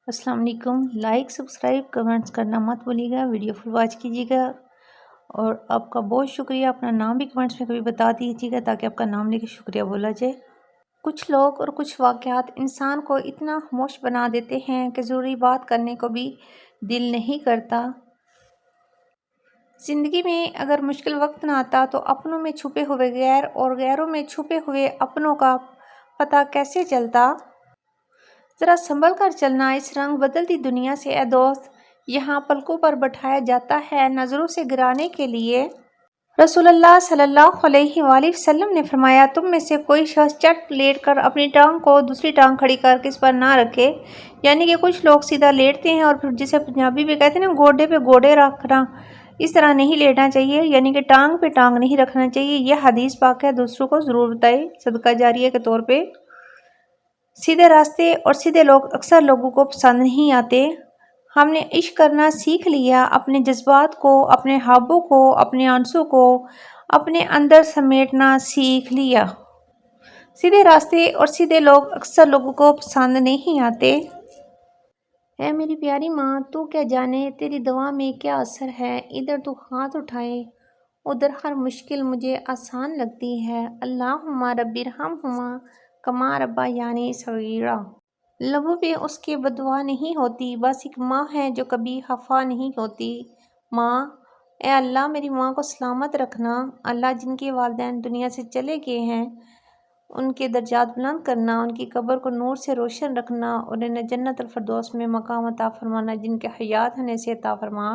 अस्सलाम वालेकुम। Like subscribe comments करना मत भूलिएगा, वीडियो फुल वॉच कीजिएगा और आपका बहुत शुक्रिया। अपना नाम भी कमेंट्स में कभी बता दीजिएगा ताकि आपका नाम लेके शुक्रिया बोला जाए। कुछ लोग और कुछ वाक़यात इंसान को इतना खामोश बना देते हैं कि ज़रूरी बात करने को भी दिल नहीं करता। ज़िंदगी में अगर मुश्किल वक्त ना आता तो अपनों में छुपे हुए गैर और गैरों में छुपे हुए अपनों का पता कैसे चलता। ज़रा संभल कर चलना इस रंग बदलती दुनिया से ए दोस्त। यहाँ पलकों पर बैठाया जाता है नज़रों से गिराने के लिए। रसूलुल्लाह सल्लल्लाहु अलैहि वसल्लम ने फरमाया, तुम में से कोई शख्स चट लेट कर अपनी टांग को दूसरी टांग खड़ी करके इस पर ना रखे। यानी कि कुछ लोग सीधा लेटते हैं और फिर जिसे पंजाबी में कहते हैं ना, गोडे पे गोडे रखना, इस तरह नहीं लेटना चाहिए। यानी कि टांग पे टांग नहीं रखना चाहिए। यह हदीस पाक है, दूसरों को ज़रूर बताए सदका जारिया के तौर पर। सीधे रास्ते और सीधे लोग अक्सर लोगों को पसंद नहीं आते। हमने इश्क करना सीख लिया, अपने जज्बात को, अपने ख्वाबों को, अपने आंसू को अपने अंदर समेटना सीख लिया। सीधे रास्ते और सीधे लोग अक्सर लोगों को पसंद नहीं आते। है मेरी प्यारी माँ, तू क्या जाने तेरी दवा में क्या असर है। इधर तू हाथ उठाए, उधर हर मुश्किल मुझे आसान लगती है। अल्लाहुम्मा रब्बिरहम्हुमा कमा रब्बा यानी सगीरा। लबों पे उसके बदुआ नहीं होती, बस एक माँ है जो कभी खफा नहीं होती। माँ, ए अल्लाह मेरी माँ को सलामत रखना। अल्लाह जिनके वालिदैन दुनिया से चले गए हैं उनके दर्जात बुलंद करना, उनकी कब्र को नूर से रोशन रखना और उन्हें जन्नतुल फिरदौस में मकाम अता फरमाना। जिनके हयात होने से अता फरमा।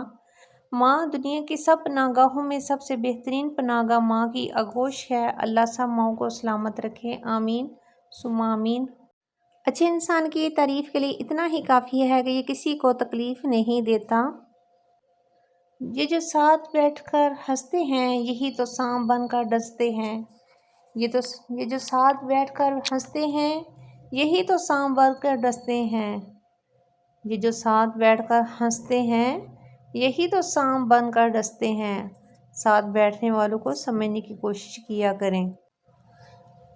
माँ दुनिया की सब पनागाहों में सबसे बेहतरीन पनागाह माँ की आगोश है। अल्लाह सब माँ को सलामत रखे, आमीन सुम्मा आमीन। अच्छे इंसान की तारीफ़ के लिए इतना ही काफ़ी है कि ये किसी को तकलीफ़ नहीं देता। ये जो साथ बैठकर हंसते हैं यही तो सांप बनकर डसते हैं। ये जो साथ बैठकर हंसते हैं यही तो सांप बनकर डसते हैं। ये जो साथ बैठकर हंसते हैं यही तो सांप बनकर डसते हैं। साथ बैठने वालों को समझने की कोशिश किया करें।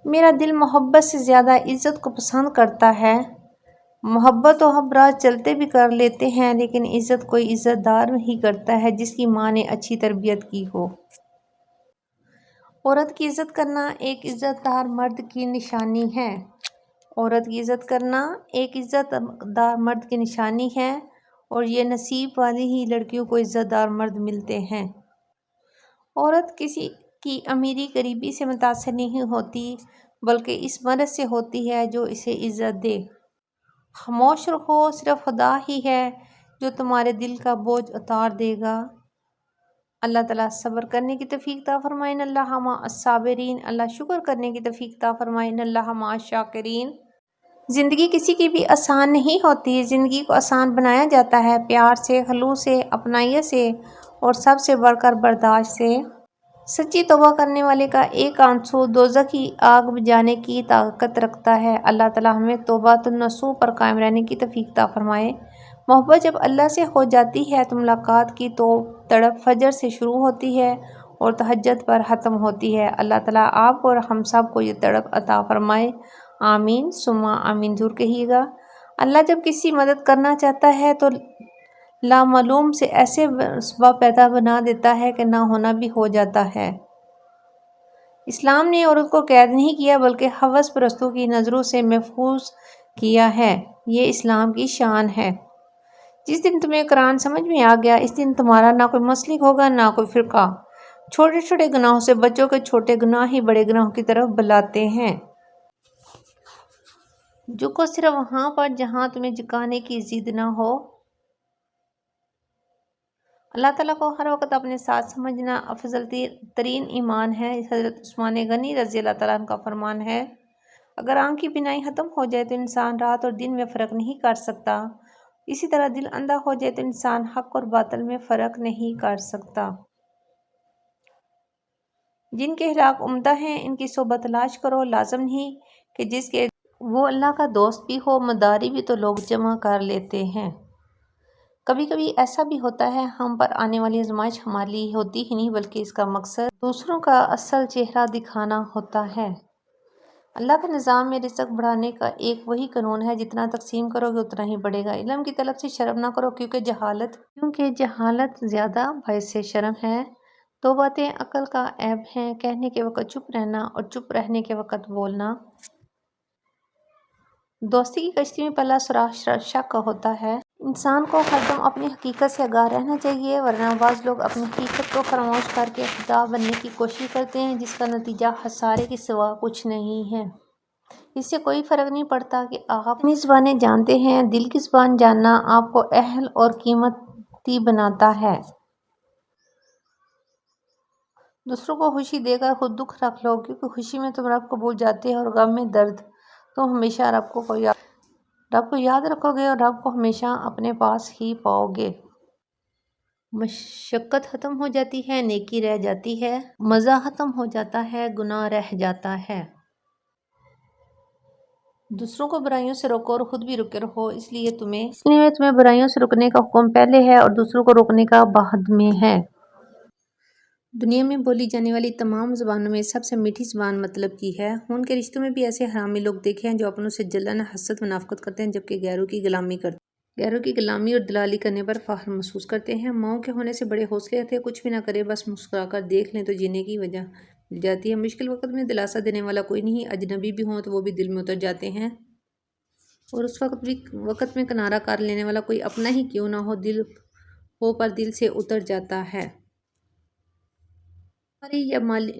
मेरा दिल मोहब्बत से ज़्यादा इज़्ज़त को पसंद करता है। मोहब्बत तो हम राह चलते भी कर लेते हैं, लेकिन इज़्ज़त कोई इज़्ज़तदार ही करता है जिसकी माँ ने अच्छी तरबियत की हो। औरत की इज़्ज़त करना एक इज़्ज़तदार मर्द की निशानी है। औरत की इज़्ज़त करना एक इज़्ज़तदार मर्द की निशानी है और ये नसीब वाली ही लड़कियों को इज़्ज़तदार मर्द मिलते हैं। औरत किसी की अमीरी गरीबी से मुतासिर नहीं होती, बल्कि इस मर्द से होती है जो इसे इज़्ज़त दे। खामोश रहो, सिर्फ खुदा ही है जो तुम्हारे दिल का बोझ उतार देगा। अल्लाह ताला सब्र करने की तौफीक अता फरमाए, इन्नल्लाह मा अस्साबिरीन। अल्लाह शुक्र करने की तौफीक अता फरमाए, इन्नल्लाह मा शाकिरीन। ज़िंदगी किसी की भी आसान नहीं होती। ज़िंदगी को आसान बनाया जाता है प्यार से, खलूस से, अपनाइयत से और सबसे बढ़कर बर्दाश्त से। सच्ची तौबा करने वाले का एक आंसू दोज़ख की आग बुझाने की ताकत रखता है। अल्लाह ताला हमें तौबातुन नसूह पर कायम रहने की तौफीक अता फरमाए। मोहब्बत जब अल्लाह से हो जाती है तो मुलाकात की तो तड़प फजर से शुरू होती है और तहज्जुद पर ख़त्म होती है। अल्लाह ताला आप और हम सब को ये तड़प अता फरमाए, आमीन सुम्मा आमीन। ज़रूर कहिएगा। अल्लाह जब किसी मदद करना चाहता है तो लामालूम से ऐसे सबब पैदा बना देता है कि ना होना भी हो जाता है। इस्लाम ने औरत को कैद नहीं किया बल्कि हवस परस्तों की नज़रों से महफूज किया है। ये इस्लाम की शान है। जिस दिन तुम्हें कुरान समझ में आ गया इस दिन तुम्हारा ना कोई मसलिक होगा ना कोई फ़िरका। छोटे छोटे गुनाहों से बच्चों के छोटे गुनाह ही बड़े गुनाहों की तरफ बुलाते हैं। झुको सिर्फ वहाँ पर जहाँ तुम्हें झुकाने की जिद ना हो। अल्लाह ताला को हर वक्त अपने साथ समझना अफजल तरीन ईमान है। हज़रत उस्मान गनी रज़ी अल्लाह ताला अन्हु का फरमान है, अगर आँख की बिनाई ख़त्म हो जाए तो इंसान रात और दिन में फ़र्क नहीं कर सकता। इसी तरह दिल अंधा हो जाए तो इंसान हक़ और बातिल में फ़र्क नहीं कर सकता। जिनके अखलाक उम्दा हैं इनकी सोबत तलाश करो। लाजम नहीं कि जिसके वो अल्लाह का दोस्त भी हो, मदारी भी तो लोग जमा कर लेते हैं। कभी कभी ऐसा भी होता है हम पर आने वाली आजमाइश हमारे लिए होती ही नहीं बल्कि इसका मकसद दूसरों का असल चेहरा दिखाना होता है। اللہ کے نظام میں رزق بڑھانے کا ایک وہی قانون ہے، جتنا تقسیم کرو گے اتنا ہی بڑھے گا۔ علم کی طلب سے شرم نہ کرو، کیونکہ جہالت زیادہ باعث شرم ہے۔ دو باتیں عقل کا عیب ہیں: کہنے کے وقت چپ رہنا اور چپ رہنے کے وقت بولنا۔ دوستی کی کشتی میں پہلا سوراخ شک کا ہوتا ہے۔ انسان کو ہردم اپنی حقیقت سے آگاہ رہنا چاہیے، ورنہ بعض لوگ اپنی حقیقت کو فراموش کر کے خدا بننے کی کوشش کرتے ہیں، جس کا نتیجہ خسارے کے سوا کچھ نہیں ہے۔ اس سے کوئی فرق نہیں پڑتا کہ آپ کتنی زبانیں جانتے ہیں، دل کی زبان جاننا آپ کو اہل اور قیمتی بناتا ہے۔ دوسروں کو خوشی دے کر خود دکھ رکھ لو، کیونکہ خوشی میں تم رب کو بھول جاتے ہو اور غم میں درد۔ تم ہمیشہ رب کو یاد رکھو گے اور رب کو ہمیشہ اپنے پاس ہی پاؤ گے۔ مشقت ختم ہو جاتی ہے، نیکی رہ جاتی ہے۔ مزہ ختم ہو جاتا ہے، گناہ رہ جاتا ہے۔ دوسروں کو برائیوں سے روکو اور خود بھی رکے رہو، اس لیے تمہیں برائیوں سے رکنے کا حکم پہلے ہے اور دوسروں کو روکنے کا بعد میں ہے۔ دنیا میں بولی جانے والی تمام زبانوں میں سب سے میٹھی زبان مطلب کی ہے۔ خون کے رشتوں میں بھی ایسے حرامی لوگ دیکھے ہیں جو اپنوں سے جلن، حسد، منافقت کرتے ہیں، جبکہ غیروں کی غلامی اور دلالی کرنے پر فخر محسوس کرتے ہیں۔ ماؤں کے ہونے سے بڑے حوصلے ہوتے ہیں، کچھ بھی نہ کرے بس مسکرا کر دیکھ لیں تو جینے کی وجہ مل جاتی ہے۔ مشکل وقت میں دلاسا دینے والا کوئی نہیں، اجنبی بھی ہوں تو وہ بھی دل میں اتر جاتے ہیں، اور اس وقت میں کنارہ کر لینے والا کوئی اپنا ہی کیوں نہ ہو پر دل سے اتر جاتا ہے۔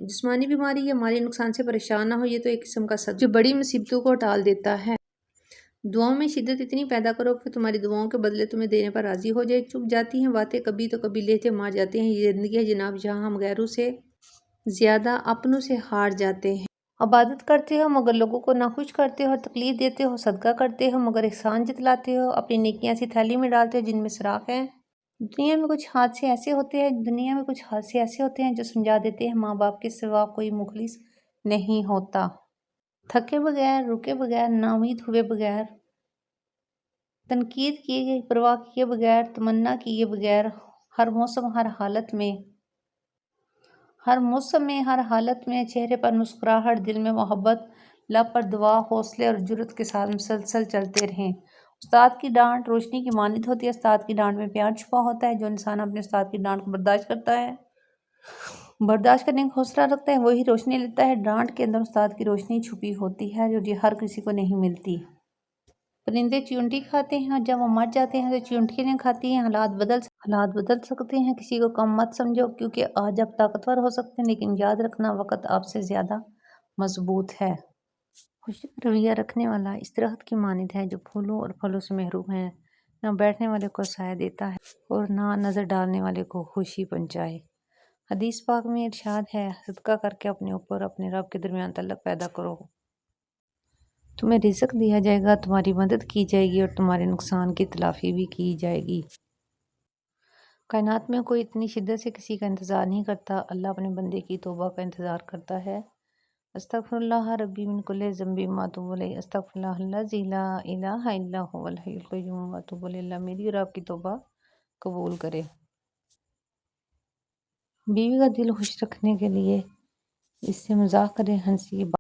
جسمانی بیماری یا مالی نقصان سے پریشان نہ ہو، یہ تو ایک قسم کا صدقہ جو بڑی مصیبتوں کو ٹال دیتا ہے۔ دعاؤں میں شدت اتنی پیدا کرو کہ تمہاری دعاؤں کے بدلے تمہیں دینے پر راضی ہو جائے۔ چپ جاتی ہیں باتیں، کبھی تو کبھی لہجے مار جاتے ہیں۔ یہ زندگی ہے جناب، جہاں ہم غیروں سے زیادہ اپنوں سے ہار جاتے ہیں۔ عبادت کرتے ہو مگر لوگوں کو ناخوش کرتے ہو، تکلیف دیتے ہو، صدقہ کرتے ہو مگر احسان جتلاتے ہو، اپنی نیکیاں ایسی تھیلی میں ڈالتے ہو جن میں سوراخ ہے۔ دنیا میں کچھ حادثے ایسے ہوتے ہیں جو سمجھا دیتے ہیں ماں باپ کے سوا کوئی مخلص نہیں ہوتا۔ تھکے بغیر، رکے بغیر، ناامید ہوئے بغیر، تنقید کیے، پرواہ کیے بغیر، تمنا کیے بغیر، ہر موسم ہر حالت میں چہرے پر مسکراہٹ، دل میں محبت، لب پر دعا، حوصلے اور جرأت کے ساتھ مسلسل چلتے رہیں۔ استاد کی ڈانٹ روشنی کی مانند ہوتی ہے۔ استاد کی ڈانٹ میں پیار چھپا ہوتا ہے۔ جو انسان اپنے استاد کی ڈانٹ کو برداشت کرنے کا حوصلہ رکھتا ہے، وہی روشنی لیتا ہے۔ ڈانٹ کے اندر استاد کی روشنی چھپی ہوتی ہے، جو ہر کسی کو نہیں ملتی۔ پرندے چیونٹی کھاتے ہیں اور جب وہ مر جاتے ہیں تو چیونٹی نہیں کھاتی ہیں۔ حالات بدل سکتے ہیں، کسی کو کم مت سمجھو، کیونکہ آج آپ طاقتور ہو سکتے ہیں لیکن یاد رکھنا وقت آپ سے زیادہ مضبوط ہے۔ خوشی کا رویہ رکھنے والا اس درخت کی مانند ہے جو پھولوں اور پھلوں سے محروم ہے، نہ بیٹھنے والے کو سایہ دیتا ہے اور نہ نظر ڈالنے والے کو خوشی پہنچائے۔ حدیث پاک میں ارشاد ہے، صدقہ کر کے اپنے اوپر اور اپنے رب کے درمیان تعلق پیدا کرو، تمہیں رزق دیا جائے گا، تمہاری مدد کی جائے گی اور تمہارے نقصان کی تلافی بھی کی جائے گی۔ کائنات میں کوئی اتنی شدت سے کسی کا انتظار نہیں کرتا۔ اللہ اپنے بندے کی توبہ کا انتظار کرتا ہے۔ استغفر اللہ ربی من کل ذنب واتوب الیہ، استغفر اللہ الذی لا الہ الا هو الحی القیوم واتوب الیہ۔ اللہ میری اور آپ کی توبہ قبول کرے۔ بیوی کا دل خوش رکھنے کے لیے اس سے مذاق کریں، ہنسی